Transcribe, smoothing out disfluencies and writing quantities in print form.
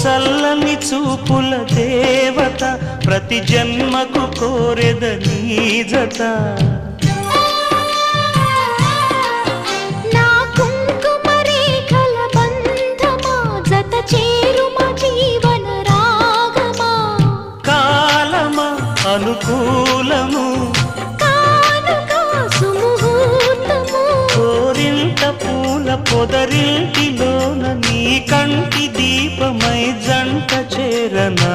చల్లని చూపుల దేవత ప్రతి జన్మకు కోరెద నీ జత నా కుంకుమ రేఖల బంధమా జత చేరుమ జీవన రాగమా కాలమా అనుకూలము కానుక సుముహూర్తము కోరింత పూల పొదరింటిలోన నీ కంటి దీపమై జంట చేరనా